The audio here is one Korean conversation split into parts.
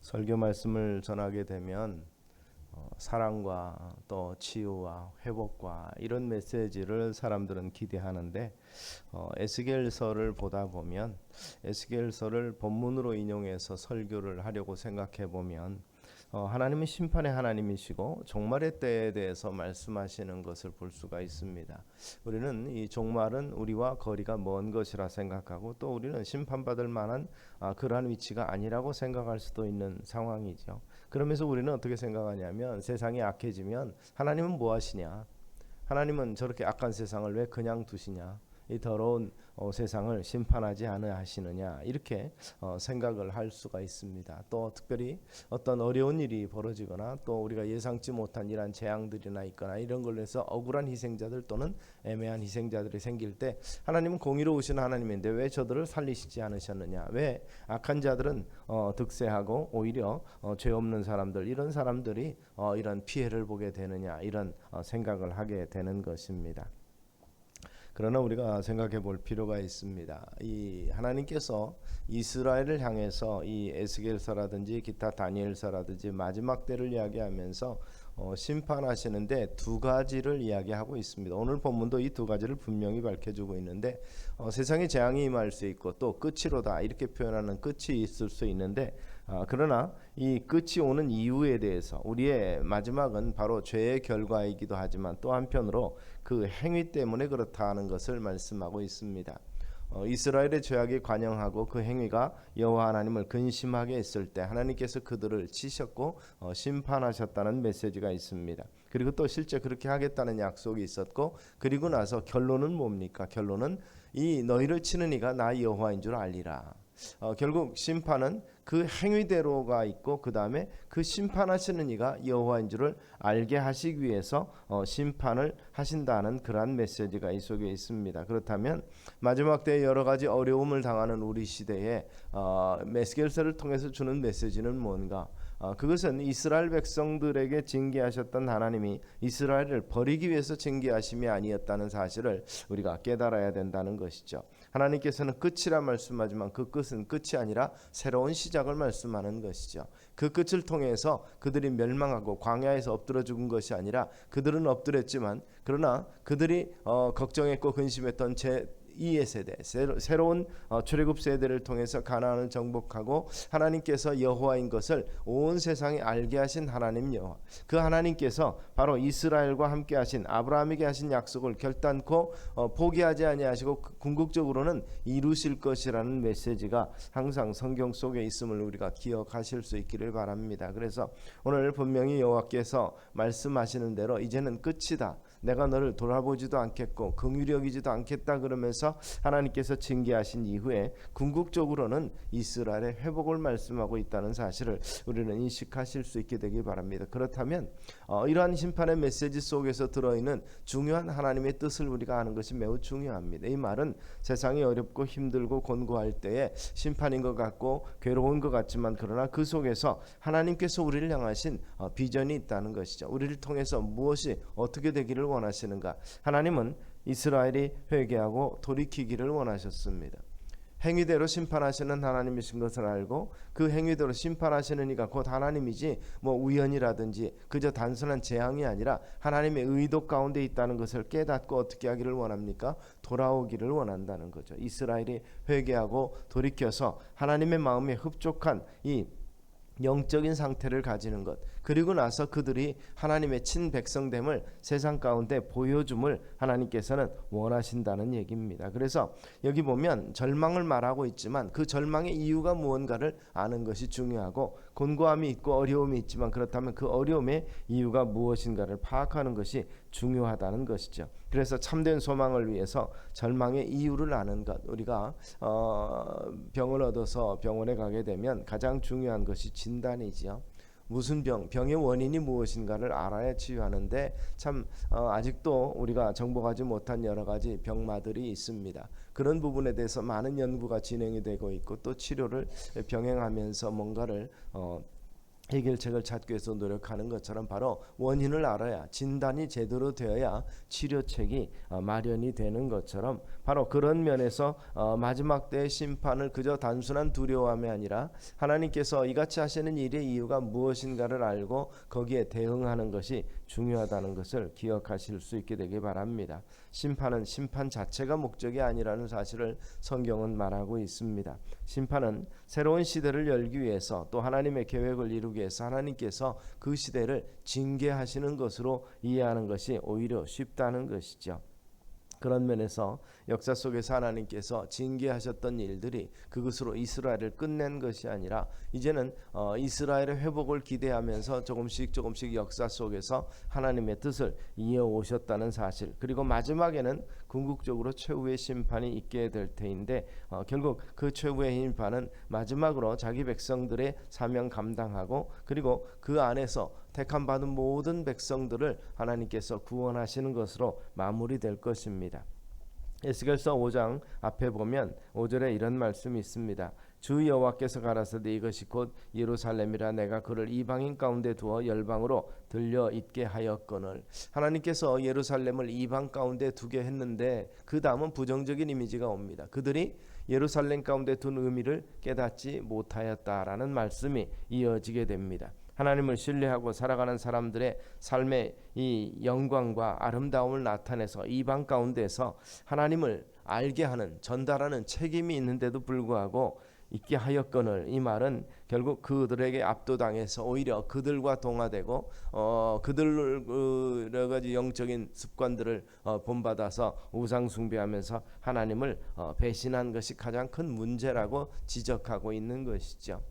설교 말씀을 전하게 되면 사랑과 또 치유와 회복과 이런 메시지를 사람들은 기대하는데 에스겔서를 보다 보면 에스겔서를 본문으로 인용해서 설교를 하려고 생각해 보면 하나님은 심판의 하나님이시고 종말의 때에 대해서 말씀하시는 것을 볼 수가 있습니다. 우리는 이 종말은 우리와 거리가 먼 것이라 생각하고 또 우리는 심판받을 만한 그러한 위치가 아니라고 생각할 수도 있는 상황이죠. 그러면서 우리는 어떻게 생각하냐면 세상이 악해지면 하나님은 뭐 하시냐? 하나님은 저렇게 악한 세상을 왜 그냥 두시냐? 이 더러운 세상을 심판하지 않으시느냐 이렇게 생각을 할 수가 있습니다. 또 특별히 어떤 어려운 일이 벌어지거나 또 우리가 예상치 못한 이러한 재앙들이나 있거나 이런 걸로 해서 억울한 희생자들 또는 애매한 희생자들이 생길 때 하나님은 공의로우신 하나님인데 왜 저들을 살리시지 않으셨느냐, 왜 악한 자들은 득세하고 오히려 죄 없는 사람들 이런 사람들이 이런 피해를 보게 되느냐 이런 생각을 하게 되는 것입니다. 그러나 우리가 생각해 볼 필요가 있습니다. 이 하나님께서 이스라엘을 향해서 이 에스겔서라든지 기타 다니엘서라든지 마지막 때를 이야기하면서 심판하시는데 두 가지를 이야기하고 있습니다. 오늘 본문도 이 두 가지를 분명히 밝혀주고 있는데 세상에 재앙이 임할 수 있고 또 끝이로다 이렇게 표현하는 끝이 있을 수 있는데 그러나 이 끝이 오는 이유에 대해서 우리의 마지막은 바로 죄의 결과이기도 하지만 또 한편으로 그 행위 때문에 그렇다는 것을 말씀하고 있습니다. 이스라엘의 죄악이 관영하고 그 행위가 여호와 하나님을 근심하게 했을 때 하나님께서 그들을 치셨고 심판하셨다는 메시지가 있습니다. 그리고 또 실제 그렇게 하겠다는 약속이 있었고 그리고 나서 결론은 뭡니까? 결론은 이 너희를 치는 이가 나 여호와인 줄 알리라. 결국 심판은 그 행위대로가 있고 그 다음에 그 심판하시는 이가 여호와인 줄을 알게 하시기 위해서 심판을 하신다는 그러한 메시지가 이 속에 있습니다. 그렇다면 마지막 때에 여러 가지 어려움을 당하는 우리 시대에 에스겔서를 통해서 주는 메시지는 뭔가? 그것은 이스라엘 백성들에게 징계하셨던 하나님이 이스라엘을 버리기 위해서 징계하심이 아니었다는 사실을 우리가 깨달아야 된다는 것이죠. 하나님께서는 끝이라 말씀하지만 그 끝은 끝이 아니라 새로운 시작을 말씀하는 것이죠. 그 끝을 통해서 그들이 멸망하고 광야에서 엎드려 죽은 것이 아니라 그들은 엎드렸지만 그러나 그들이 걱정했고 근심했던 이의 세대, 새로운 출애굽 세대를 통해서 가나안을 정복하고 하나님께서 여호와인 것을 온 세상에 알게 하신 하나님 여호와, 그 하나님께서 바로 이스라엘과 함께 하신 아브라함에게 하신 약속을 결단코 포기하지 아니하시고 궁극적으로는 이루실 것이라는 메시지가 항상 성경 속에 있음을 우리가 기억하실 수 있기를 바랍니다. 그래서 오늘 분명히 여호와께서 말씀하시는 대로 이제는 끝이다, 내가 너를 돌아보지도 않겠고 긍휼히 여기지도 않겠다 그러면서 하나님께서 징계하신 이후에 궁극적으로는 이스라엘의 회복을 말씀하고 있다는 사실을 우리는 인식하실 수 있게 되기 바랍니다. 그렇다면 이러한 심판의 메시지 속에서 들어있는 중요한 하나님의 뜻을 우리가 아는 것이 매우 중요합니다. 이 말은 세상이 어렵고 힘들고 곤고할 때에 심판인 것 같고 괴로운 것 같지만 그러나 그 속에서 하나님께서 우리를 향하신 비전이 있다는 것이죠. 우리를 통해서 무엇이 어떻게 되기를 원하시는가? 하나님은 이스라엘이 회개하고 돌이키기를 원하셨습니다. 행위대로 심판하시는 하나님이신 것을 알고 그 행위대로 심판하시는 이가 곧 하나님이지 우연이라든지 그저 단순한 재앙이 아니라 하나님의 의도 가운데 있다는 것을 깨닫고 어떻게 하기를 원합니까? 돌아오기를 원한다는 거죠. 이스라엘이 회개하고 돌이켜서 하나님의 마음에 흡족한 이 영적인 상태를 가지는 것, 그리고 나서 그들이 하나님의 친백성됨을 세상 가운데 보여줌을 하나님께서는 원하신다는 얘기입니다. 그래서 여기 보면 절망을 말하고 있지만 그 절망의 이유가 무언가를 아는 것이 중요하고 곤고함이 있고 어려움이 있지만 그렇다면 그 어려움의 이유가 무엇인가를 파악하는 것이 중요하다는 것이죠. 그래서 참된 소망을 위해서 절망의 이유를 아는 것, 우리가 병을 얻어서 병원에 가게 되면 가장 중요한 것이 진단이지요. 무슨 병의 원인이 무엇인가를 알아야 치유하는데 참 아직도 우리가 정복하지 못한 여러 가지 병마들이 있습니다. 그런 부분에 대해서 많은 연구가 진행이 되고 있고 또 치료를 병행하면서 뭔가를 해결책을 찾기 위해서 노력하는 것처럼 바로 원인을 알아야 진단이 제대로 되어야 치료책이 마련이 되는 것처럼 바로 그런 면에서 마지막 때의 심판을 그저 단순한 두려움이 아니라 하나님께서 이같이 하시는 일의 이유가 무엇인가를 알고 거기에 대응하는 것이 중요하다는 것을 기억하실 수 있게 되길 바랍니다. 심판은 심판 자체가 목적이 아니라는 사실을 성경은 말하고 있습니다. 심판은 새로운 시대를 열기 위해서 또 하나님의 계획을 이루기 위해서 하나님께서 그 시대를 징계하시는 것으로 이해하는 것이 오히려 쉽다는 것이죠. 그런 면에서 역사 속에서 하나님께서 징계하셨던 일들이 그것으로 이스라엘을 끝낸 것이 아니라 이제는 이스라엘의 회복을 기대하면서 조금씩 역사 속에서 하나님의 뜻을 이어오셨다는 사실, 그리고 마지막에는 궁극적으로 최후의 심판이 있게 될 테인데 결국 그 최후의 심판은 마지막으로 자기 백성들의 사명 감당하고 그리고 그 안에서 택함 받은 모든 백성들을 하나님께서 구원하시는 것으로 마무리될 것입니다. 에스겔서 5장 앞에 보면 5절에 이런 말씀이 있습니다. 주 여호와께서 가라사대 이것이 곧 예루살렘이라 내가 그를 이방인 가운데 두어 열방으로 들려 있게 하였거늘. 하나님께서 예루살렘을 이방 가운데 두게 했는데 그 다음은 부정적인 이미지가 옵니다. 그들이 예루살렘 가운데 둔 의미를 깨닫지 못하였다라는 말씀이 이어지게 됩니다. 하나님을 신뢰하고 살아가는 사람들의 삶의 이 영광과 아름다움을 나타내서 이방 가운데서 하나님을 알게 하는, 전달하는 책임이 있는데도 불구하고 있게 하였거늘, 이 말은 결국 그들에게 압도당해서 오히려 그들과 동화되고 그들 여러 가지 영적인 습관들을 본받아서 우상 숭배하면서 하나님을 배신한 것이 가장 큰 문제라고 지적하고 있는 것이죠.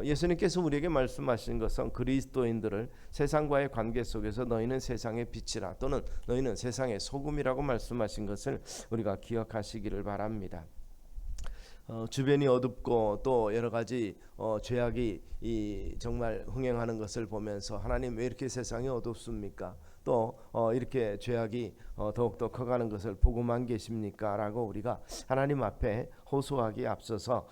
예수님께서 우리에게 말씀하신 것은 그리스도인들을 세상과의 관계 속에서 너희는 세상의 빛이라 또는 너희는 세상의 소금이라고 말씀하신 것을 우리가 기억하시기를 바랍니다. 주변이 어둡고 또 여러 가지 죄악이 정말 흥행하는 것을 보면서 하나님 왜 이렇게 세상이 어둡습니까? 또 이렇게 죄악이 더욱더 커가는 것을 보고만 계십니까? 라고 우리가 하나님 앞에 호소하기에 앞서서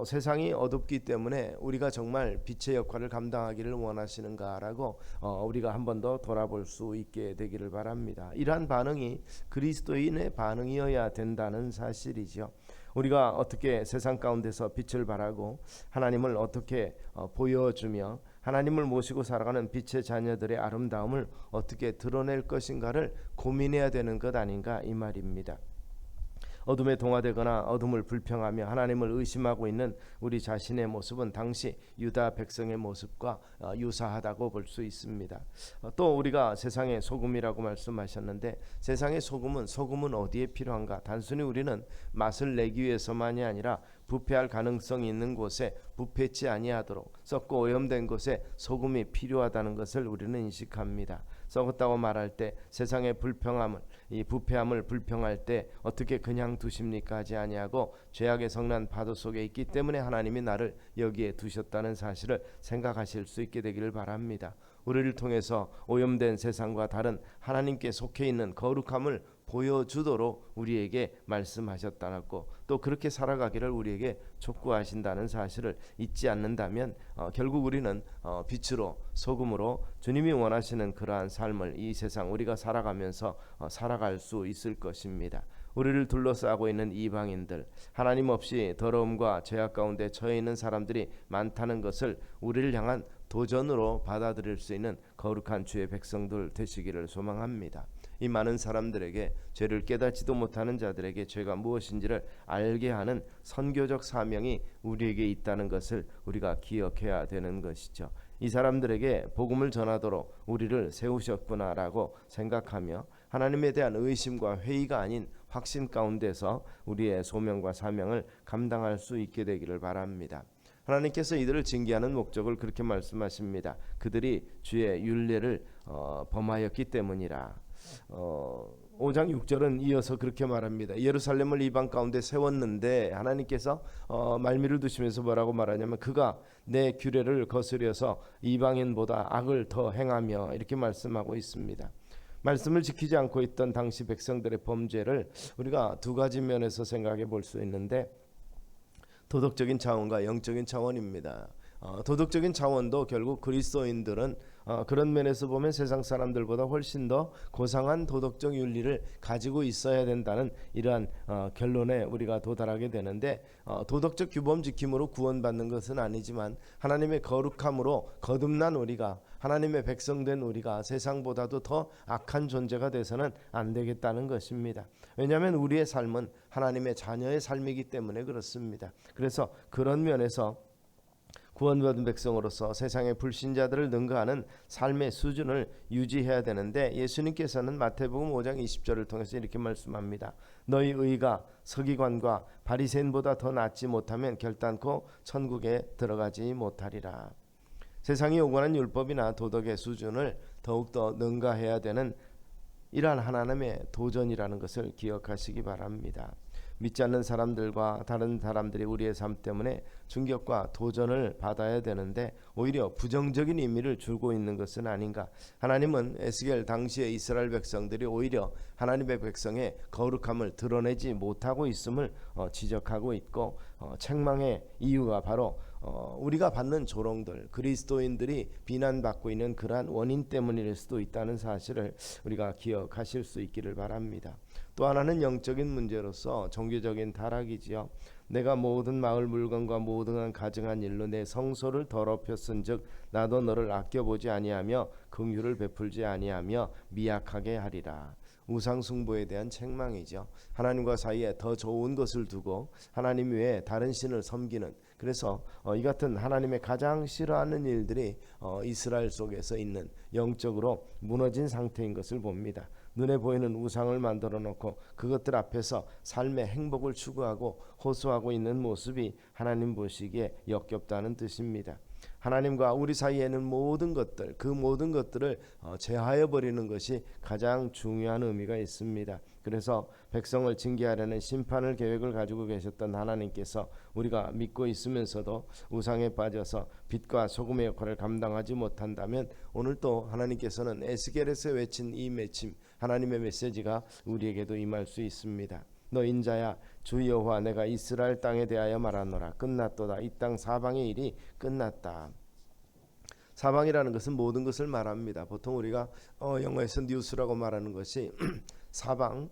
세상이 어둡기 때문에 우리가 정말 빛의 역할을 감당하기를 원하시는가? 라고 우리가 한 번 더 돌아볼 수 있게 되기를 바랍니다. 이러한 반응이 그리스도인의 반응이어야 된다는 사실이죠. 우리가 어떻게 세상 가운데서 빛을 발하고 하나님을 어떻게 보여주며 하나님을 모시고 살아가는 빛의 자녀들의 아름다움을 어떻게 드러낼 것인가를 고민해야 되는 것 아닌가, 이 말입니다. 어둠에 동화되거나 어둠을 불평하며 하나님을 의심하고 있는 우리 자신의 모습은 당시 유다 백성의 모습과 유사하다고 볼 수 있습니다. 또 우리가 세상의 소금이라고 말씀하셨는데 세상의 소금은 어디에 필요한가? 단순히 우리는 맛을 내기 위해서만이 아니라 부패할 가능성이 있는 곳에 부패치 아니하도록 썩고 오염된 곳에 소금이 필요하다는 것을 우리는 인식합니다. 썩었다고 말할 때 세상의 불평함을, 이 부패함을 불평할 때 어떻게 그냥 두십니까 하지 아니하고 죄악의 성난 파도 속에 있기 때문에 하나님이 나를 여기에 두셨다는 사실을 생각하실 수 있게 되기를 바랍니다. 우리를 통해서 오염된 세상과 다른 하나님께 속해 있는 거룩함을 보여주도록 우리에게 말씀하셨다고, 또 그렇게 살아가기를 우리에게 촉구하신다는 사실을 잊지 않는다면 결국 우리는 빛으로 소금으로 주님이 원하시는 그러한 삶을 이 세상 우리가 살아가면서 살아갈 수 있을 것입니다. 우리를 둘러싸고 있는 이방인들, 하나님 없이 더러움과 죄악 가운데 처해 있는 사람들이 많다는 것을 우리를 향한 도전으로 받아들일 수 있는 거룩한 주의 백성들 되시기를 소망합니다. 이 많은 사람들에게, 죄를 깨닫지도 못하는 자들에게 죄가 무엇인지를 알게 하는 선교적 사명이 우리에게 있다는 것을 우리가 기억해야 되는 것이죠. 이 사람들에게 복음을 전하도록 우리를 세우셨구나라고 생각하며 하나님에 대한 의심과 회의가 아닌 확신 가운데서 우리의 소명과 사명을 감당할 수 있게 되기를 바랍니다. 하나님께서 이들을 징계하는 목적을 그렇게 말씀하십니다. 그들이 주의 율례를 범하였기 때문이라. 5장 6절은 이어서 그렇게 말합니다. 예루살렘을 이방 가운데 세웠는데 하나님께서 말미를 두시면서 뭐라고 말하냐면 그가 내 규례를 거스려서 이방인보다 악을 더 행하며, 이렇게 말씀하고 있습니다. 말씀을 지키지 않고 있던 당시 백성들의 범죄를 우리가 두 가지 면에서 생각해 볼 수 있는데 도덕적인 차원과 영적인 차원입니다. 도덕적인 차원도 결국 그리스도인들은 그런 면에서 보면 세상 사람들보다 훨씬 더 고상한 도덕적 윤리를 가지고 있어야 된다는 이러한 결론에 우리가 도달하게 되는데, 도덕적 규범 지킴으로 구원받는 것은 아니지만 하나님의 거룩함으로 거듭난 우리가, 하나님의 백성된 우리가 세상보다도 더 악한 존재가 돼서는 안 되겠다는 것입니다. 왜냐하면 우리의 삶은 하나님의 자녀의 삶이기 때문에 그렇습니다. 그래서 그런 면에서 구원받은 백성으로서 세상의 불신자들을 능가하는 삶의 수준을 유지해야 되는데, 예수님께서는 마태복음 5장 20절을 통해서 이렇게 말씀합니다. 너희 의가 서기관과 바리새인보다 더 낫지 못하면 결단코 천국에 들어가지 못하리라. 세상이 요구하는 율법이나 도덕의 수준을 더욱더 능가해야 되는 이러한 하나님의 도전이라는 것을 기억하시기 바랍니다. 믿지 않는 사람들과 다른 사람들이 우리의 삶 때문에 충격과 도전을 받아야 되는데 오히려 부정적인 의미를 주고 있는 것은 아닌가. 하나님은 에스겔 당시의 이스라엘 백성들이 오히려 하나님의 백성의 거룩함을 드러내지 못하고 있음을 지적하고 있고, 책망의 이유가 바로 우리가 받는 조롱들, 그리스도인들이 비난받고 있는 그러한 원인 때문일 수도 있다는 사실을 우리가 기억하실 수 있기를 바랍니다. 또 하나는 영적인 문제로서 종교적인 타락이지요. 내가 모든 마을 물건과 모든 가증한 일로 내 성소를 더럽혔은즉 나도 너를 아껴보지 아니하며 긍휼을 베풀지 아니하며 미약하게 하리라. 우상 숭배에 대한 책망이죠. 하나님과 사이에 더 좋은 것을 두고 하나님 외에 다른 신을 섬기는, 그래서 이 같은 하나님의 가장 싫어하는 일들이 이스라엘 속에서 있는 영적으로 무너진 상태인 것을 봅니다. 눈에 보이는 우상을 만들어 놓고 그것들 앞에서 삶의 행복을 추구하고 호소하고 있는 모습이 하나님 보시기에 역겹다는 뜻입니다. 하나님과 우리 사이에는 모든 것들, 그 모든 것들을 제하여 버리는 것이 가장 중요한 의미가 있습니다. 그래서 백성을 징계하려는 심판을 계획을 가지고 계셨던 하나님께서 우리가 믿고 있으면서도 우상에 빠져서 빛과 소금의 역할을 감당하지 못한다면 오늘 또 하나님께서는 에스겔에서 외친 이 맺힘, 하나님의 메시지가 우리에게도 임할 수 있습니다. 너 인자야, 주 여호와 내가 이스라엘 땅에 대하여 말하노라. 끝났도다. 이 땅 사방의 일이 끝났다. 사방이라는 것은 모든 것을 말합니다. 보통 우리가 영어에서 뉴스라고 말하는 것이 사방,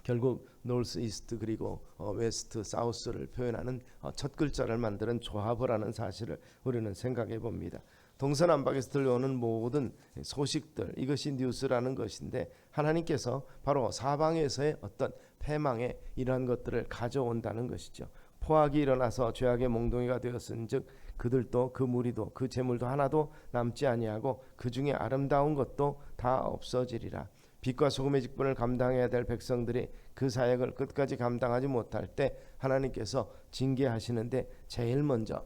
결국 노스, 이스트 그리고 웨스트, 사우스를 표현하는 첫 글자를 만드는 조합을 하는 사실을 우리는 생각해 봅니다. 동서남북에서 들려오는 모든 소식들, 이것이 뉴스라는 것인데 하나님께서 바로 사방에서의 어떤 패망에 이러한 것들을 가져온다는 것이죠. 포악이 일어나서 죄악의 몽둥이가 되었은즉 그들도 그 무리도 그 재물도 하나도 남지 아니하고 그 중에 아름다운 것도 다 없어지리라. 빛과 소금의 직분을 감당해야 될 백성들이 그 사역을 끝까지 감당하지 못할 때 하나님께서 징계하시는데 제일 먼저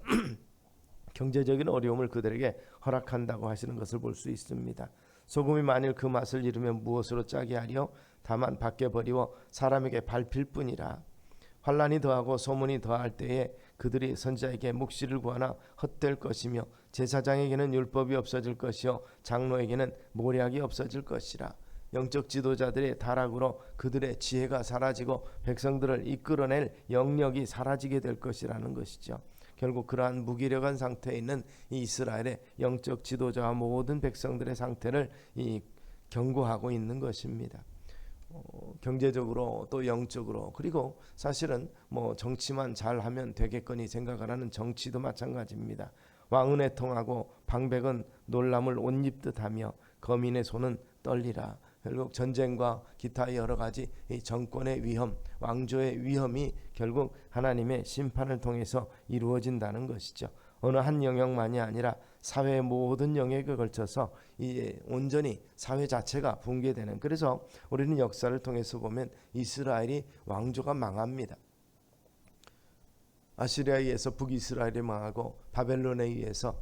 경제적인 어려움을 그들에게 허락한다고 하시는 것을 볼 수 있습니다. 소금이 만일 그 맛을 잃으면 무엇으로 짜게 하리요? 다만 밖에 버리워 사람에게 밟힐 뿐이라. 환난이 더하고 소문이 더할 때에 그들이 선지자에게 묵시를 구하나 헛될 것이며 제사장에게는 율법이 없어질 것이요 장로에게는 모략이 없어질 것이라. 영적 지도자들의 타락으로 그들의 지혜가 사라지고 백성들을 이끌어낼 영역이 사라지게 될 것이라는 것이죠. 결국 그러한 무기력한 상태에 있는 이 이스라엘의 영적 지도자와 모든 백성들의 상태를 경고하고 있는 것입니다. 경제적으로 또 영적으로, 그리고 사실은 정치만 잘하면 되겠거니 생각하는 정치도 마찬가지입니다. 왕은 애통하고 방백은 놀람을 옷 입듯하며 거민의 손은 떨리라. 결국 전쟁과 기타 여러 가지 이 정권의 위험, 왕조의 위험이 결국 하나님의 심판을 통해서 이루어진다는 것이죠. 어느 한 영역만이 아니라 사회의 모든 영역에 걸쳐서 온전히 사회 자체가 붕괴되는, 그래서 우리는 역사를 통해서 보면 이스라엘이 왕조가 망합니다. 아시리아에 의해서 북이스라엘이 망하고 바벨론에 의해서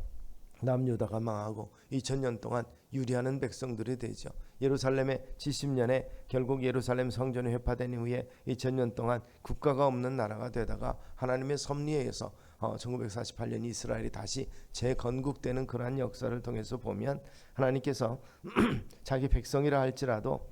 남유다가 망하고 2000년 동안 유리하는 백성들이 되죠. 예루살렘의 70년에 결국 예루살렘 성전이 회파된 이후에 2000년 동안 국가가 없는 나라가 되다가 하나님의 섭리에 의해서 1948년 이스라엘이 다시 재건국되는 그러한 역사를 통해서 보면 하나님께서 자기 백성이라 할지라도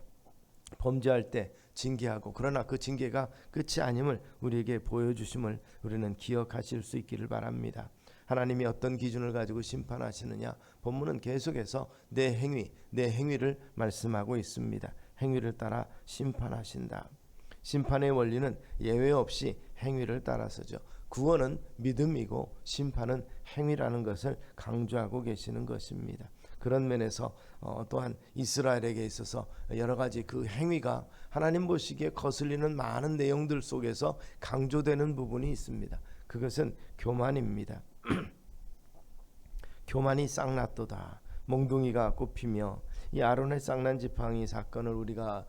범죄할 때 징계하고, 그러나 그 징계가 끝이 아님을 우리에게 보여주심을 우리는 기억하실 수 있기를 바랍니다. 하나님이 어떤 기준을 가지고 심판하시느냐? 본문은 계속해서 내 행위를 말씀하고 있습니다. 행위를 따라 심판하신다. 심판의 원리는 예외 없이 행위를 따라서죠. 구원은 믿음이고 심판은 행위라는 것을 강조하고 계시는 것입니다. 그런 면에서 또한 이스라엘에게 있어서 여러 가지 그 행위가 하나님 보시기에 거슬리는 많은 내용들 속에서 강조되는 부분이 있습니다. 그것은 교만입니다. 교만이 쌍났도다. 몽둥이가 꼽히며 이 아론의 쌍난 지팡이 사건을 우리가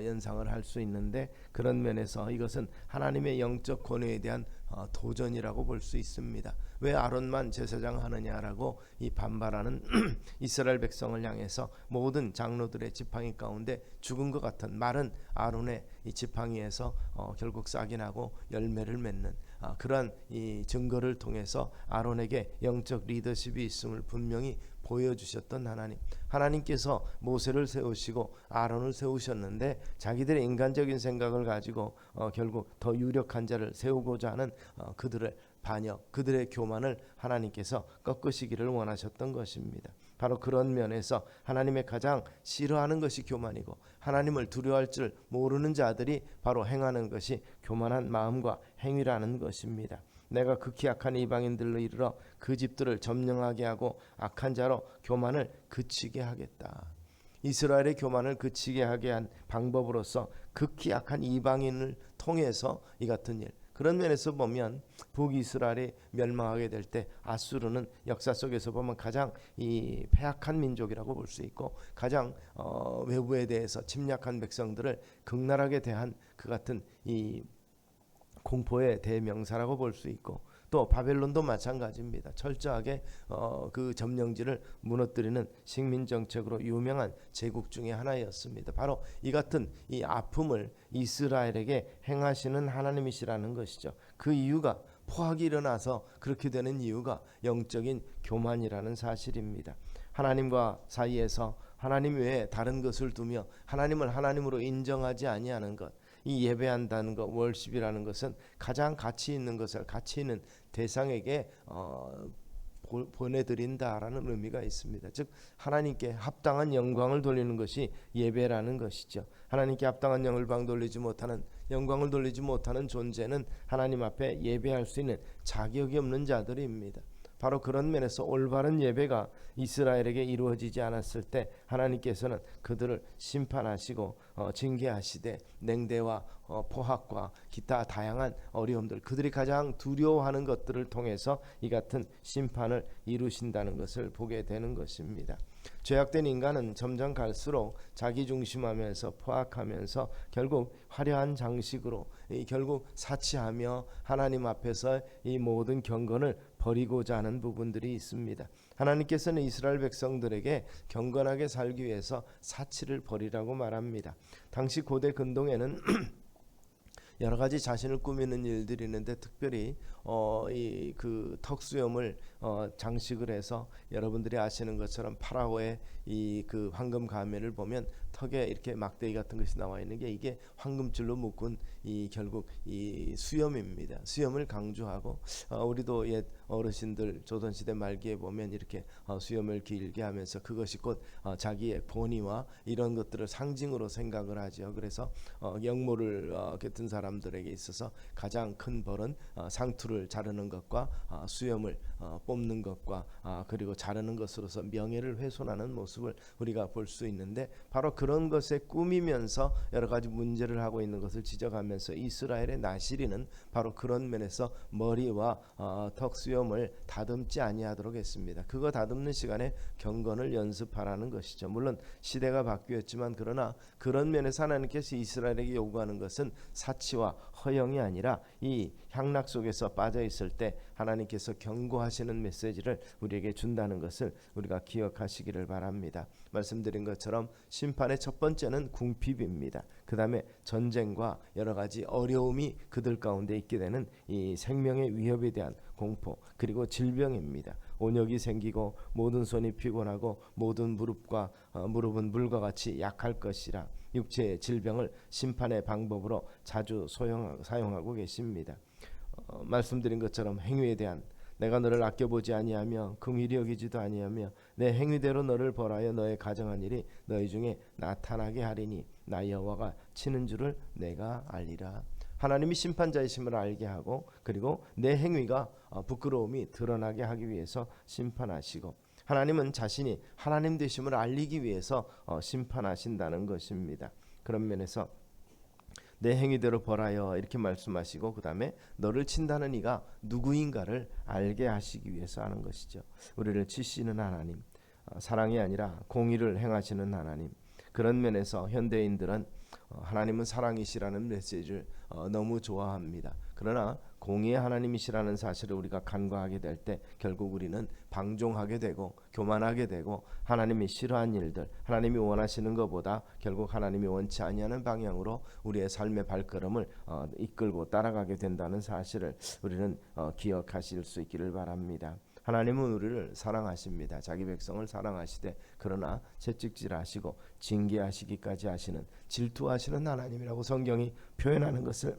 연상을 할 수 있는데, 그런 면에서 이것은 하나님의 영적 권위에 대한 도전이라고 볼 수 있습니다. 왜 아론만 제사장 하느냐라고 이 반발하는 이스라엘 백성을 향해서 모든 장로들의 지팡이 가운데 죽은 것 같은 마른 아론의 이 지팡이에서 결국 싹이 나고 열매를 맺는 그러한 이 증거를 통해서 아론에게 영적 리더십이 있음을 분명히 보여주셨던 하나님께서 모세를 세우시고 아론을 세우셨는데 자기들의 인간적인 생각을 가지고 결국 더 유력한 자를 세우고자 하는 그들의 반역, 그들의 교만을 하나님께서 꺾으시기를 원하셨던 것입니다. 바로 그런 면에서 하나님의 가장 싫어하는 것이 교만이고, 하나님을 두려워할 줄 모르는 자들이 바로 행하는 것이 교만한 마음과 행위라는 것입니다. 내가 극히 악한 이방인들로 이르러 그 집들을 점령하게 하고 악한 자로 교만을 그치게 하겠다. 이스라엘의 교만을 그치게 하게 한 방법으로서 극히 악한 이방인을 통해서 이 같은 일, 그런 면에서 보면 북이스라엘이 멸망하게 될 때 아수르는 역사 속에서 보면 가장 이 패악한 민족이라고 볼 수 있고, 가장 외부에 대해서 침략한 백성들을 극렬하게 대한 그 같은 이 공포의 대명사라고 볼 수 있고, 또 바벨론도 마찬가지입니다. 철저하게 그 점령지를 무너뜨리는 식민 정책으로 유명한 제국 중에 하나였습니다. 바로 이 같은 이 아픔을 이스라엘에게 행하시는 하나님이시라는 것이죠. 그 이유가 포악이 일어나서 그렇게 되는 이유가 영적인 교만이라는 사실입니다. 하나님과 사이에서 하나님 외에 다른 것을 두며 하나님을 하나님으로 인정하지 아니하는 것, 이 예배한다는 것, 월십이라는 것은 가장 가치 있는 것을 가치 있는 대상에게 보내드린다라는 의미가 있습니다. 즉 하나님께 합당한 영광을 돌리는 것이 예배라는 것이죠. 하나님께 합당한 영광을 돌리지 못하는 존재는 하나님 앞에 예배할 수 있는 자격이 없는 자들입니다. 바로 그런 면에서 올바른 예배가 이스라엘에게 이루어지지 않았을 때 하나님께서는 그들을 심판하시고 징계하시되 냉대와 포학과 기타 다양한 어려움들, 그들이 가장 두려워하는 것들을 통해서 이 같은 심판을 이루신다는 것을 보게 되는 것입니다. 죄악된 인간은 점점 갈수록 자기중심하면서 포악하면서 결국 화려한 장식으로 결국 사치하며 하나님 앞에서 이 모든 경건을 버리고자 하는 부분들이 있습니다. 하나님께서는 이스라엘 백성들에게 경건하게 살기 위해서 사치를 버리라고 말합니다. 당시 고대 근동에는 여러 가지 자신을 꾸미는 일들이 있는데, 특별히 이 그 턱수염을 장식을 해서, 여러분들이 아시는 것처럼 파라오의 이 그 황금 가면을 보면 턱에 이렇게 막대기 같은 것이 나와 있는 게 이게 황금줄로 묶은 이 결국 이 수염입니다. 수염을 강조하고 우리도 옛 어르신들 조선시대 말기에 보면 이렇게 수염을 길게 하면서 그것이 곧 자기의 본의와 이런 것들을 상징으로 생각을 하죠. 그래서 영모를 곁든 사람들에게 있어서 가장 큰 벌은 상투를 자르는 것과 수염을 뽑는 것과 그리고 자르는 것으로서 명예를 훼손하는 모습을 우리가 볼 수 있는데, 바로 그런 것에 꾸미면서 여러 가지 문제를 하고 있는 것을 지적하면서 이스라엘의 나시리는 바로 그런 면에서 머리와 턱 수염을 다듬지 아니하도록 했습니다. 그거 다듬는 시간에 경건을 연습하라는 것이죠. 물론 시대가 바뀌었지만 그러나 그런 면에서 하나님께서 이스라엘에게 요구하는 것은 사치와 허영이 아니라 이 향락 속에서 빠져 있을 때 하나님께서 경고하시는 메시지를 우리에게 준다는 것을 우리가 기억하시기를 바랍니다. 말씀드린 것처럼 심판의 첫 번째는 궁핍입니다. 그 다음에 전쟁과 여러 가지 어려움이 그들 가운데 있게 되는 이 생명의 위협에 대한 공포, 그리고 질병입니다. 온역이 생기고 모든 손이 피곤하고 모든 무릎은 물과 같이 약할 것이라 육체의 질병을 심판의 방법으로 자주 사용하고 계십니다. 말씀드린 것처럼 행위에 대한 내가 너를 아껴보지 아니하며 긍휼히 여기지도 아니하며 내 행위대로 너를 벌하여 너의 가정한 일이 너희 중에 나타나게 하리니 나 여호와가 치는 줄을 내가 알리라. 하나님이 심판자이심을 알게 하고 그리고 내 행위가 부끄러움이 드러나게 하기 위해서 심판하시고 하나님은 자신이 하나님 되심을 알리기 위해서 심판하신다는 것입니다. 그런 면에서 내 행위대로 벌하여 이렇게 말씀하시고 그 다음에 너를 친다는 이가 누구인가를 알게 하시기 위해서 하는 것이죠. 우리를 치시는 하나님, 사랑이 아니라 공의를 행하시는 하나님. 그런 면에서 현대인들은 하나님은 사랑이시라는 메시지를 너무 좋아합니다. 그러나 공의의 하나님이시라는 사실을 우리가 간과하게 될 때 결국 우리는 방종하게 되고 교만하게 되고 하나님이 싫어하는 일들, 하나님이 원하시는 것보다 결국 하나님이 원치 아니하는 방향으로 우리의 삶의 발걸음을 이끌고 따라가게 된다는 사실을 우리는 기억하실 수 있기를 바랍니다. 하나님은 우리를 사랑하십니다. 자기 백성을 사랑하시되 그러나 채찍질하시고 징계하시기까지 하시는 질투하시는 하나님이라고 성경이 표현하는 것을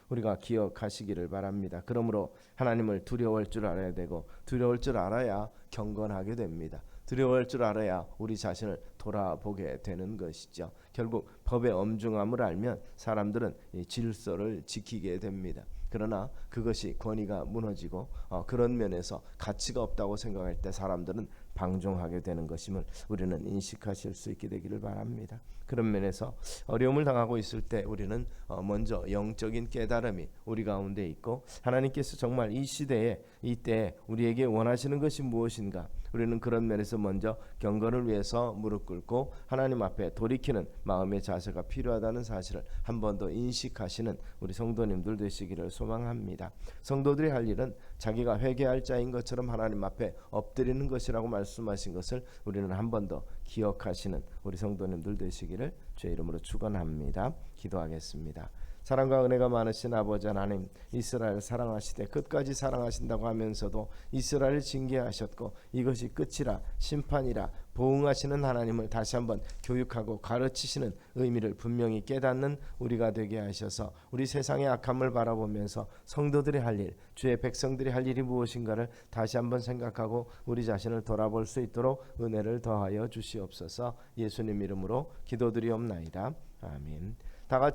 우리가 기억하시기를 바랍니다. 그러므로 하나님을 두려워할 줄 알아야 되고 두려울 줄 알아야 경건하게 됩니다. 두려워할 줄 알아야 우리 자신을 돌아보게 되는 것이죠. 결국 법의 엄중함을 알면 사람들은 이 질서를 지키게 됩니다. 그러나 그것이 권위가 무너지고 그런 면에서 가치가 없다고 생각할 때 사람들은 방종하게 되는 것임을 우리는 인식하실 수 있게 되기를 바랍니다. 그런 면에서 어려움을 당하고 있을 때 우리는 먼저 영적인 깨달음이 우리 가운데 있고 하나님께서 정말 이 시대에 이때 우리에게 원하시는 것이 무엇인가 우리는 그런 면에서 먼저 경건을 위해서 무릎 꿇고 하나님 앞에 돌이키는 마음의 자세가 필요하다는 사실을 한 번 더 인식하시는 우리 성도님들 되시기를 소망합니다. 성도들이 할 일은 자기가 회개할 자인 것처럼 하나님 앞에 엎드리는 것이라고 말씀하신 것을 우리는 한 번 더 기억하시는 우리 성도님들 되시기를 주의 이름으로 축원합니다. 기도하겠습니다. 사랑과 은혜가 많으신 아버지 하나님, 이스라엘 사랑하시되 끝까지 사랑하신다고 하면서도 이스라엘을 징계하셨고 이것이 끝이라 심판이라 보응하시는 하나님을 다시 한번 교육하고 가르치시는 의미를 분명히 깨닫는 우리가 되게 하셔서 우리 세상의 악함을 바라보면서 성도들이 할 일, 주의 백성들이 할 일이 무엇인가를 다시 한번 생각하고 우리 자신을 돌아볼 수 있도록 은혜를 더하여 주시옵소서. 예수님 이름으로 기도드리옵나이다. 아멘.